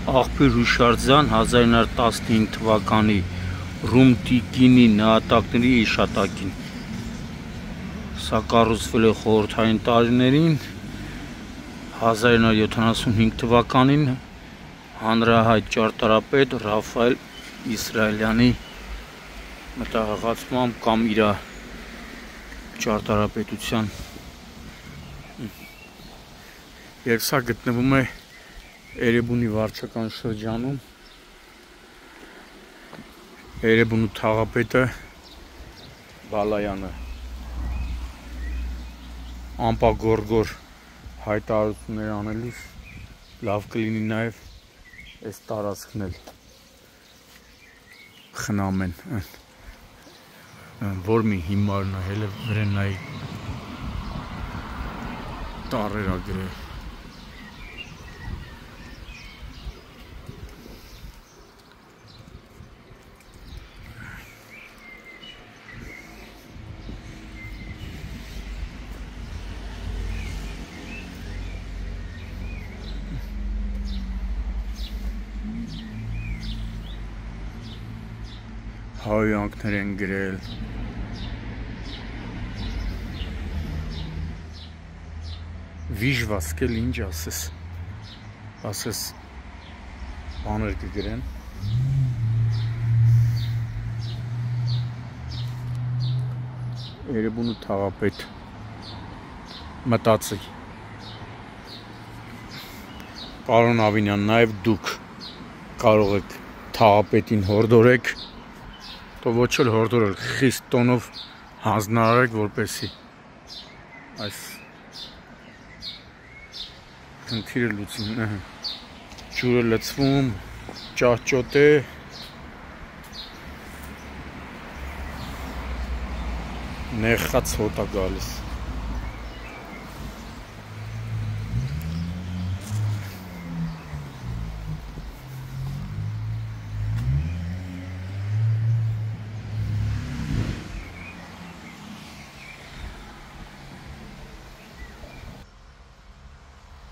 Աղբյուր հուշարձան 1915 թվականի Ռումտիկինի նահատակների հիշատակին։ Սա կառուցվել է խորհրդային տարիներին, 1975 թվականին հանրահայտ ճարտարապետ Ռաֆայել Իսրայելյանի մտահղացմամբ կամ իր ճարտարապետության, երբ սա գտնվում է Էրեբունի վարչական շրջանում, Էրեբունու թաղապետը Բալայանը ամպագորգոր հայտարարություններ անելիս լավ կլինի նաև այս տարածքն էլ խնամեն, որ մի հիմարն է, հելը վրենայի տառեր ա գրել։ Հայոյանքներ են գրել, վիժվասկ էլ ինչ ասես բաներ կգրեն, Էրեբունու թաղապետ մտածի, պարոն Ավինյան, նաև դուք կարող եք թաղապետին հորդորեք, то ոչ էլ հորդորել, խիստ տոնով հանձնարարեք, որպեսի այս խնդիրը լուծին, ջուրը լցվում, ճահճոտ է, նեղած հոտ է գալիս։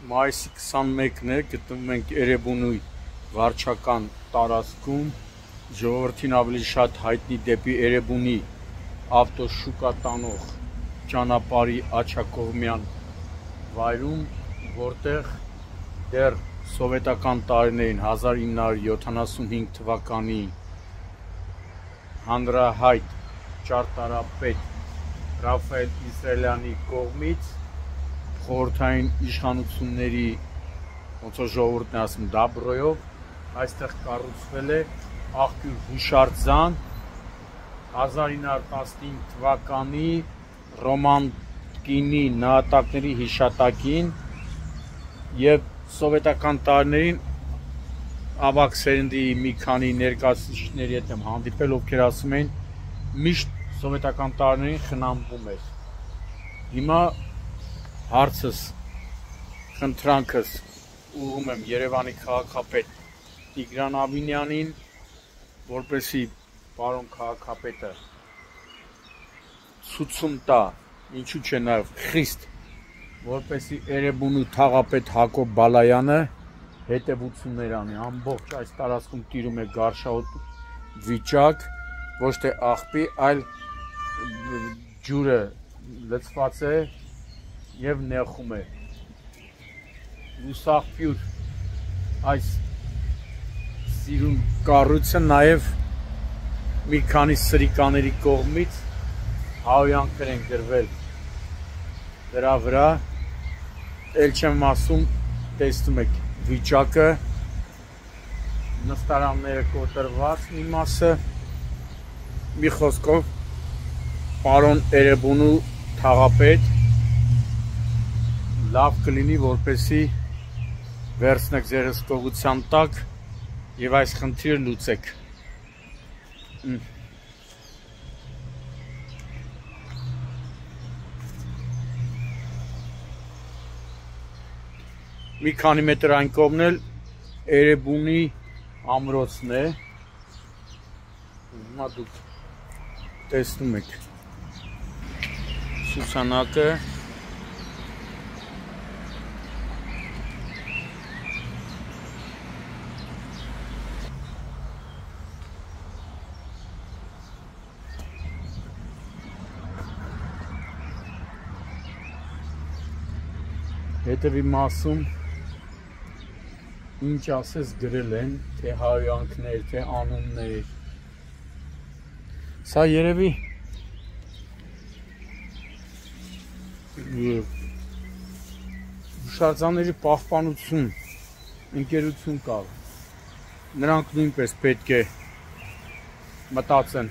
Մայիսի 21-ն է, գտնվում ենք Էրեբունի վարչական տարածքում, ժողովրդին ավելի շատ հայտնի դեպի Էրեբունի ավտոշուկա տանող ճանապարհի աջակողմյան վայրում, որտեղ դեռ սովետական տարիներին 1975 թվականի հանրահայտ ճարտարապետ Ռաֆայել Իսրայելյանի կողմից խորհրդային իշխանությունների, ոնց որ ժողովուրդն է ասում, դաբրոյով այստեղ կառուցվել է աղբյուր հուշարձան 1915 թվականի Ռոմանտկինի նահատակների հիշատակին եւ սովետական տարիներին ավագ սերնդի մի քանի ներկայացուցիչների հետ եմ հանդիպել, ովքեր ասում են միշտ սովետական տարիներին խնամվում էր։ Հիմա հարցս, խնդրանքս ուղղում եմ Երևանի քաղաքապետ Տիգրան Ավինյանին, որպեսզի պարոն քաղաքապետը ցույց տա, ինչու՞ չէ նաև խիստ, որպեսզի Էրեբունու թաղապետ Հակոբ Բալայանը հետևություններ անի, ամբողջ այս տարածքում տիրում է գարշահոտ վիճակ, ոչ թե աղբի, այլ ջուրը լցված է և նեղում է։ Լուսաղբյուր այս սիրուն կառույցը նաև մի քանի սրիկաների կողմից հայոյանքներ են գրվել դրա վրա, էլ չեմ ասում, տեսնում եք վիճակը, նստարանները կոտրված մի մասը, մի խոսքով պարոն Էրեբունու թաղապետ լավ կլինի, որպեսզի վերցնեք ձեր հսկողության տակ և այս խնդիրը լուծեք։ Մի քանի մետր այն կողմն էլ Էրեբունի ամրոցն է, հիմա դուք տեսնում եք ցուցանակը, հետևի մասում ինչ ասես գրել են, թե հայոյանքներ, թե անուններ։ Սա երևի հուշարձանների պահպանություն ընկերություն կա։ Նրանք նույնպես պետք է մտածեն։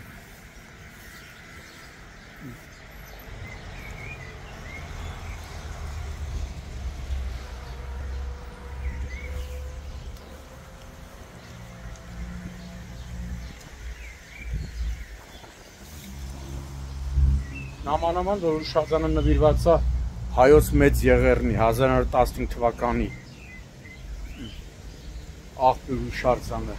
Նամանաման որ հուշարձանը նվիրված է հայոց մեծ եղեռնի 1915 թվականի աղբյուր հուշարձանը։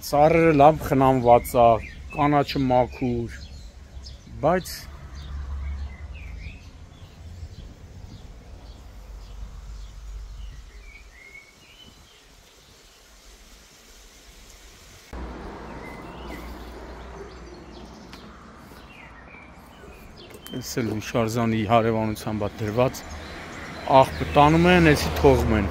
Ծառերը լավ խնամված է, կանաչը մաքուր, բայց Ես էլ հուշարձանի հարևանությամբ դրված աղբը տանում են, էսի թողում են։